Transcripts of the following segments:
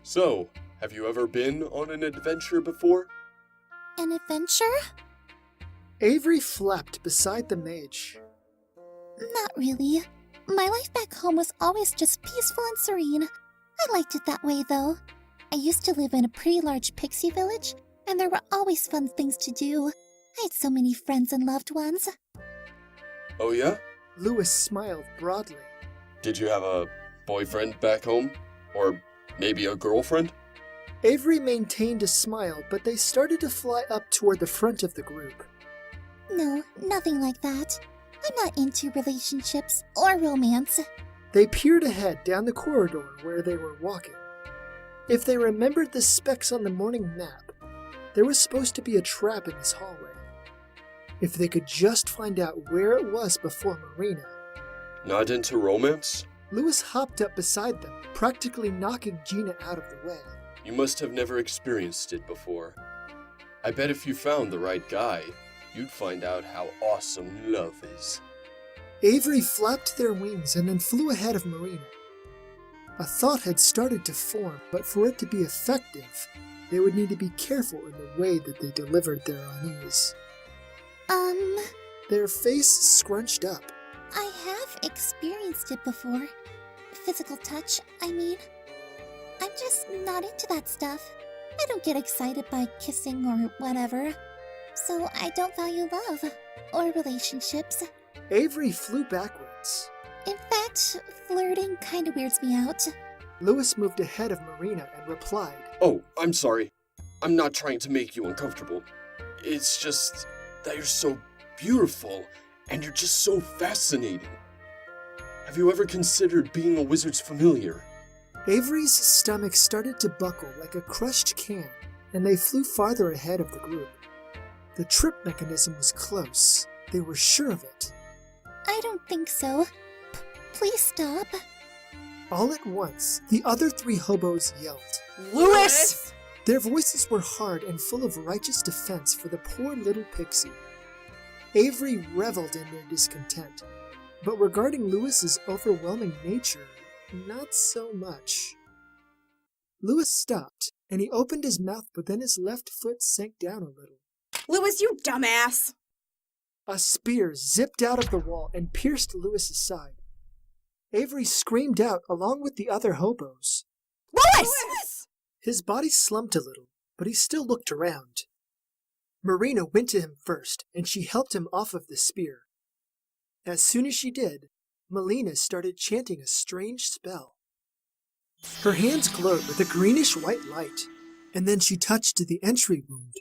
So, have you ever been on an adventure before? An adventure? Avery flapped beside the mage. Not really. My life back home was always just peaceful and serene. I liked it that way, though. I used to live in a pretty large pixie village, and there were always fun things to do. I had so many friends and loved ones. Oh yeah? Lewis smiled broadly. Did you have a boyfriend back home? Or maybe a girlfriend? Avery maintained a smile, but they started to fly up toward the front of the group. No, nothing like that. I'm not into relationships or romance. They peered ahead down the corridor where they were walking. If they remembered the specs on the morning map, there was supposed to be a trap in this hallway. If they could just find out where it was before Marina. Not into romance? Lewis hopped up beside them, practically knocking Gina out of the way. You must have never experienced it before. I bet if you found the right guy, you'd find out how awesome love is. Avery flapped their wings and then flew ahead of Marina. A thought had started to form, but for it to be effective, they would need to be careful in the way that they delivered their unease. Their face scrunched up. I have experienced it before. Physical touch, I mean. I'm just not into that stuff. I don't get excited by kissing or whatever. So I don't value love or relationships. Avery flew backwards. In fact, flirting kinda weirds me out. Lewis moved ahead of Marina and replied, Oh, I'm sorry. I'm not trying to make you uncomfortable. It's just that you're so beautiful, and you're just so fascinating. Have you ever considered being a wizard's familiar? Avery's stomach started to buckle like a crushed can, and they flew farther ahead of the group. The trip mechanism was close. They were sure of it. I don't think so. Please stop. All at once, the other three hobos yelled. Lewis! Their voices were hard and full of righteous defense for the poor little pixie. Avery reveled in their discontent, but regarding Lewis's overwhelming nature, not so much. Lewis stopped, and he opened his mouth, but then his left foot sank down a little. Lewis, you dumbass! A spear zipped out of the wall and pierced Lewis's side. Avery screamed out along with the other hobos. Lewis! His body slumped a little, but he still looked around. Marina went to him first, and she helped him off of the spear. As soon as she did, Melina started chanting a strange spell. Her hands glowed with a greenish-white light, and then she touched the entry wound.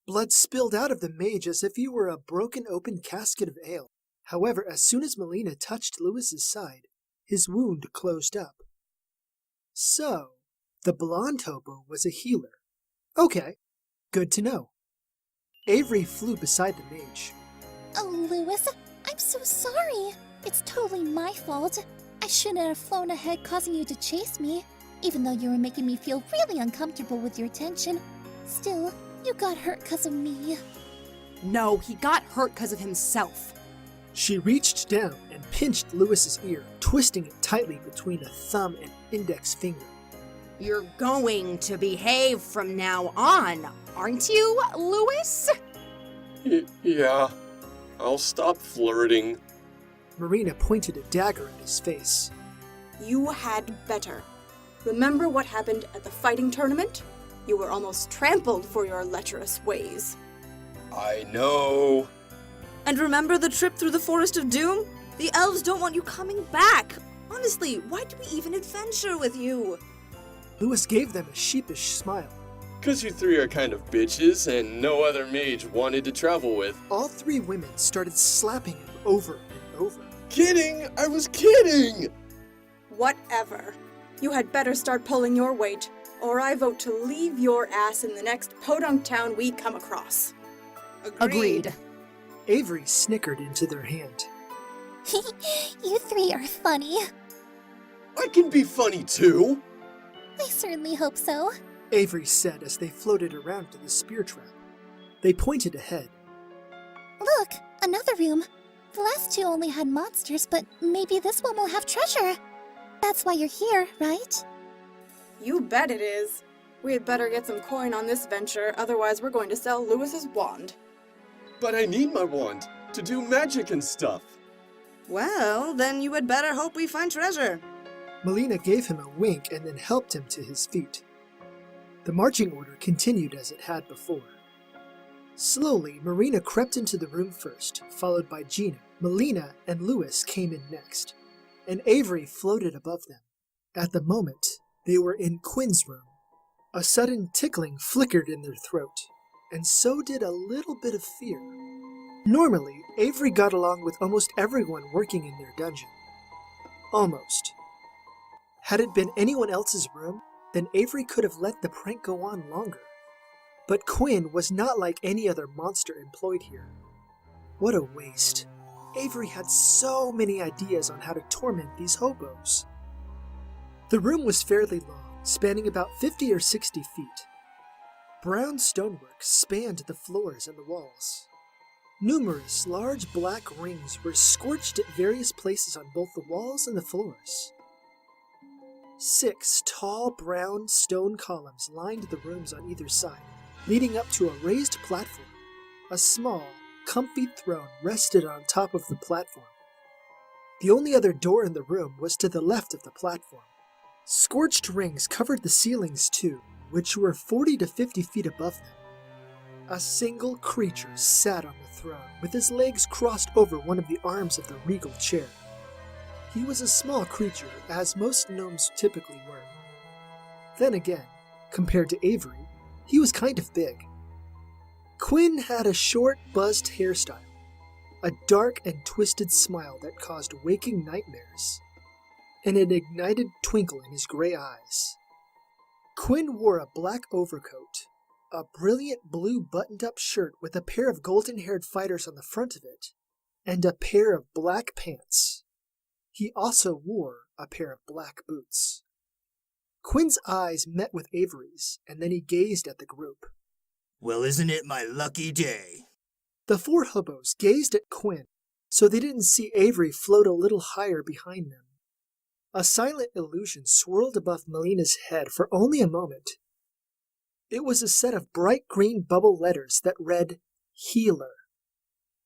Blood spilled out of the mage as if he were a broken open casket of ale. However, as soon as Melina touched Lewis's side, his wound closed up. So, the blonde hobo was a healer. Okay, good to know. Avery flew beside the mage. Oh, Lewis, I'm so sorry. It's totally my fault. I shouldn't have flown ahead causing you to chase me, even though you were making me feel really uncomfortable with your attention. Still, you got hurt because of me. No, he got hurt because of himself. She reached down and pinched Lewis's ear, twisting it tightly between a thumb and index finger. You're going to behave from now on, aren't you, Lewis? Yeah. I'll stop flirting. Marina pointed a dagger at his face. You had better. Remember what happened at the fighting tournament? You were almost trampled for your lecherous ways. I know. And remember the trip through the Forest of Doom? The elves don't want you coming back. Honestly, why do we even adventure with you? Lewis gave them a sheepish smile. 'Cause you three are kind of bitches and no other mage wanted to travel with. All three women started slapping him over and over. Kidding! I was kidding! Whatever. You had better start pulling your weight, or I vote to leave your ass in the next podunk town we come across. Agreed. Avery snickered into their hand. You three are funny. I can be funny too! I certainly hope so. Avery said as they floated around to the spear trap. They pointed ahead. Look, another room. The last two only had monsters, but maybe this one will have treasure. That's why you're here, right? You bet it is. We had better get some coin on this venture, otherwise we're going to sell Lewis's wand. But I need my wand to do magic and stuff. Well, then you had better hope we find treasure. Melina gave him a wink and then helped him to his feet. The marching order continued as it had before. Slowly, Marina crept into the room first, followed by Gina. Melina and Lewis came in next, and Avery floated above them. At the moment, they were in Quinn's room. A sudden tickling flickered in their throat, and so did a little bit of fear. Normally, Avery got along with almost everyone working in their dungeon. Almost. Had it been anyone else's room, then Avery could have let the prank go on longer. But Quinn was not like any other monster employed here. What a waste. Avery had so many ideas on how to torment these hobos. The room was fairly long, spanning about 50 or 60 feet. Brown stonework spanned the floors and the walls. Numerous large black rings were scorched at various places on both the walls and the floors. 6 tall brown stone columns lined the rooms on either side, leading up to a raised platform. A small, comfy throne rested on top of the platform. The only other door in the room was to the left of the platform. Scorched rings covered the ceilings too, which were 40 to 50 feet above them. A single creature sat on the throne, with his legs crossed over one of the arms of the regal chair. He was a small creature, as most gnomes typically were. Then again, compared to Avery, he was kind of big. Quinn had a short, buzzed hairstyle, a dark and twisted smile that caused waking nightmares, and an ignited twinkle in his gray eyes. Quinn wore a black overcoat, a brilliant blue buttoned-up shirt with a pair of golden-haired fighters on the front of it, and a pair of black pants. He also wore a pair of black boots. Quinn's eyes met with Avery's, and then he gazed at the group. Well, isn't it my lucky day? The 4 hobos gazed at Quinn, so they didn't see Avery float a little higher behind them. A silent illusion swirled above Melina's head for only a moment. It was a set of bright green bubble letters that read, Healer.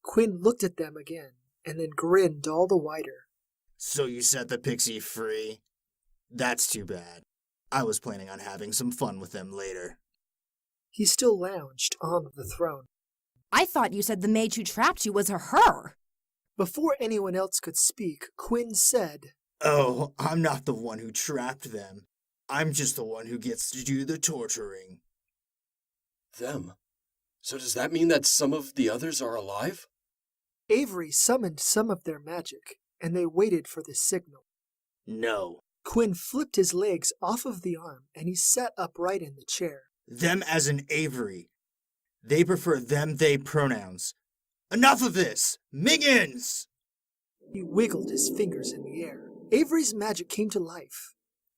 Quinn looked at them again, and then grinned all the wider. So you set the pixie free? That's too bad. I was planning on having some fun with them later. He still lounged on the throne. I thought you said the mage who trapped you was a her. Before anyone else could speak, Quinn said, Oh, I'm not the one who trapped them. I'm just the one who gets to do the torturing. Them? So does that mean that some of the others are alive? Avery summoned some of their magic, and they waited for the signal. No. Quinn flipped his legs off of the arm, and he sat upright in the chair. Them as in Avery. They prefer them-they pronouns. Enough of this! Minions! He wiggled his fingers in the air. Avery's magic came to life,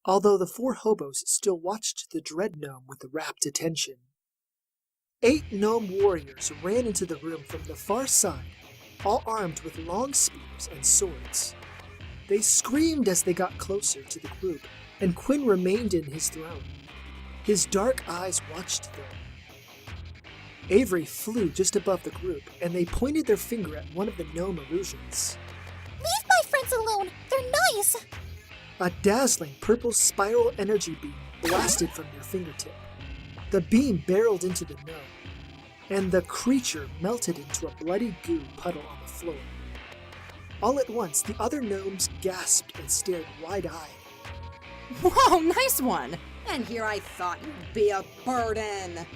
although the 4 hobos still watched the dread gnome with rapt attention. 8 gnome warriors ran into the room from the far side, all armed with long spears and swords. They screamed as they got closer to the group, and Quinn remained in his throne. His dark eyes watched them. Avery flew just above the group, and they pointed their finger at one of the gnome illusions. Leave my friends alone! They're nice! A dazzling purple spiral energy beam blasted from their fingertip. The beam barreled into the gnome, and the creature melted into a bloody goo puddle on the floor. All at once, the other gnomes gasped and stared wide-eyed. Whoa, nice one! And here I thought you'd be a burden.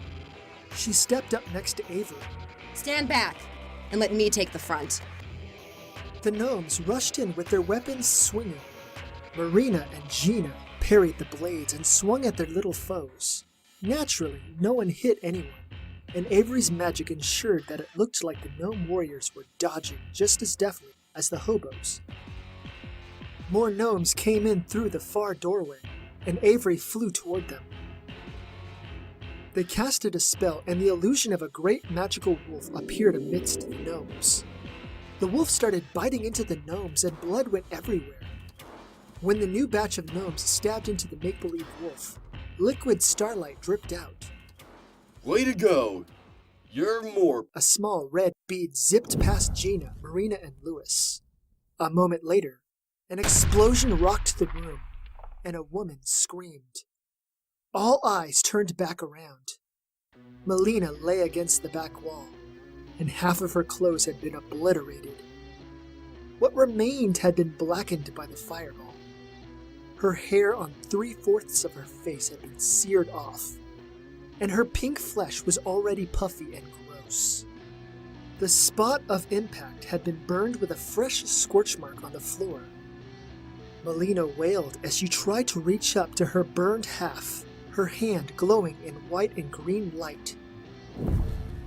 She stepped up next to Avery. Stand back and let me take the front. The gnomes rushed in with their weapons swinging. Marina and Gina parried the blades and swung at their little foes. Naturally, no one hit anyone, and Avery's magic ensured that it looked like the gnome warriors were dodging just as deftly as the hobos. More gnomes came in through the far doorway, and Avery flew toward them. They casted a spell, and the illusion of a great magical wolf appeared amidst the gnomes. The wolf started biting into the gnomes, and blood went everywhere. When the new batch of gnomes stabbed into the make-believe wolf, Liquid starlight dripped out. Way to go! You're more. A small red bead zipped past Gina, Marina, and Lewis. A moment later, an explosion rocked the room, and a woman screamed. All eyes turned back around. Melina lay against the back wall, and half of her clothes had been obliterated. What remained had been blackened by the fireball. Her hair on 3/4 of her face had been seared off, and her pink flesh was already puffy and gross. The spot of impact had been burned with a fresh scorch mark on the floor. Melina wailed as she tried to reach up to her burned half, her hand glowing in white and green light.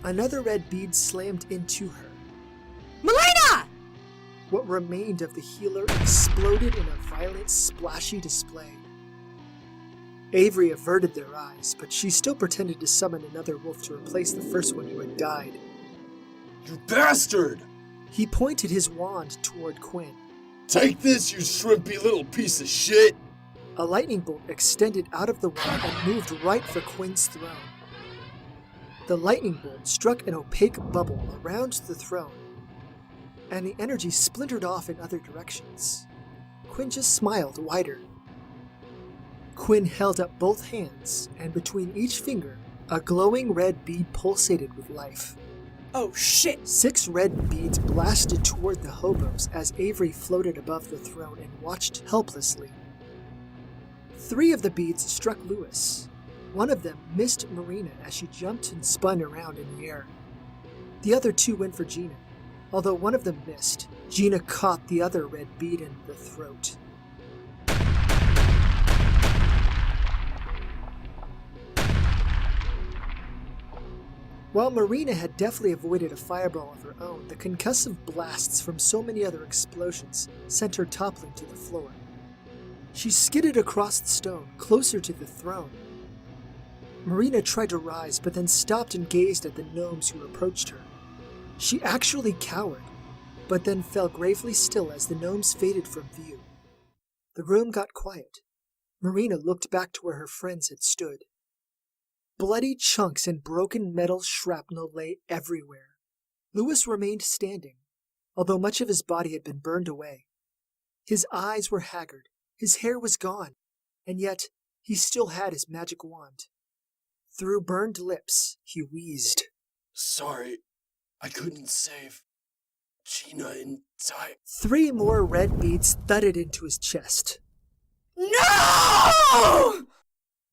Another red bead slammed into her. Melina! What remained of the healer exploded in a violent, splashy display. Avery averted their eyes, but she still pretended to summon another wolf to replace the first one who had died. You bastard! He pointed his wand toward Quinn. Take this, you shrimpy little piece of shit! A lightning bolt extended out of the wand and moved right for Quinn's throne. The lightning bolt struck an opaque bubble around the throne, and the energy splintered off in other directions. Quinn just smiled wider. Quinn held up both hands, and between each finger, a glowing red bead pulsated with life. Oh shit! 6 red beads blasted toward the hobos as Avery floated above the throne and watched helplessly. 3 of the beads struck Lewis. One of them missed Marina as she jumped and spun around in the air. The other 2 went for Gina. Although one of them missed, Gina caught the other red bead in the throat. While Marina had deftly avoided a fireball of her own, the concussive blasts from so many other explosions sent her toppling to the floor. She skidded across the stone, closer to the throne. Marina tried to rise, but then stopped and gazed at the gnomes who approached her. She actually cowered, but then fell gravely still as the gnomes faded from view. The room got quiet. Marina looked back to where her friends had stood. Bloody chunks and broken metal shrapnel lay everywhere. Lewis remained standing, although much of his body had been burned away. His eyes were haggard, his hair was gone, and yet he still had his magic wand. Through burned lips, he wheezed. Sorry, I couldn't save Gina in time. 3 more red beads thudded into his chest. No!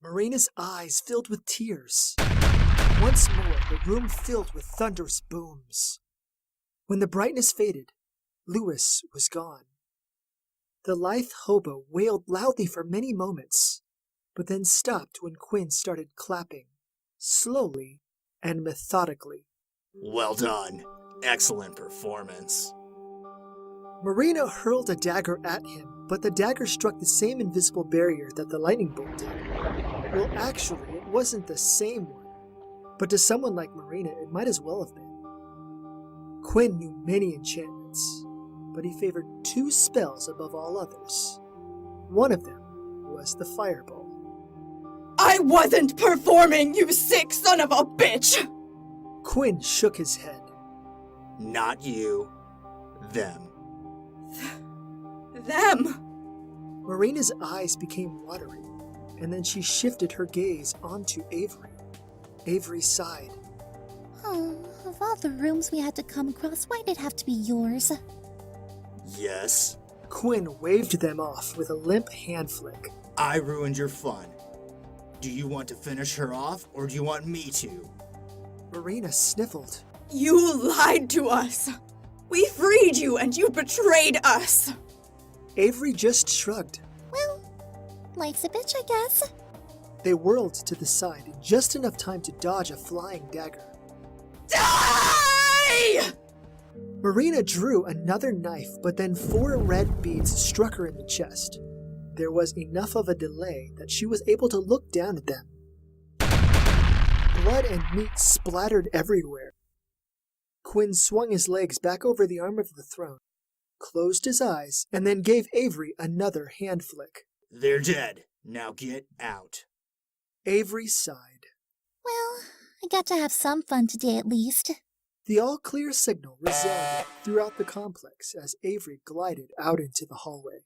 Marina's eyes filled with tears. Once more, the room filled with thunderous booms. When the brightness faded, Lewis was gone. The lithe hobo wailed loudly for many moments, but then stopped when Quinn started clapping, slowly and methodically. Well done. Excellent performance. Marina hurled a dagger at him, but the dagger struck the same invisible barrier that the lightning bolt did. Well, actually, it wasn't the same one, but to someone like Marina, it might as well have been. Quinn knew many enchantments, but he favored 2 spells above all others. One of them was the fireball. I wasn't performing, you sick son of a bitch! Quinn shook his head. Not you. Them. Them! Marina's eyes became watery, and then she shifted her gaze onto Avery. Avery sighed. Oh, of all the rooms we had to come across, why did it have to be yours? Yes. Quinn waved them off with a limp hand flick. I ruined your fun. Do you want to finish her off, or do you want me to? Marina sniffled. You lied to us! We freed you and you betrayed us! Avery just shrugged. Well, life's a bitch, I guess. They whirled to the side in just enough time to dodge a flying dagger. Die! Marina drew another knife, but then 4 red beads struck her in the chest. There was enough of a delay that she was able to look down at them. Blood and meat splattered everywhere. Quinn swung his legs back over the arm of the throne, closed his eyes, and then gave Avery another hand flick. They're dead. Now get out. Avery sighed. Well, I got to have some fun today at least. The all-clear signal resounded throughout the complex as Avery glided out into the hallway.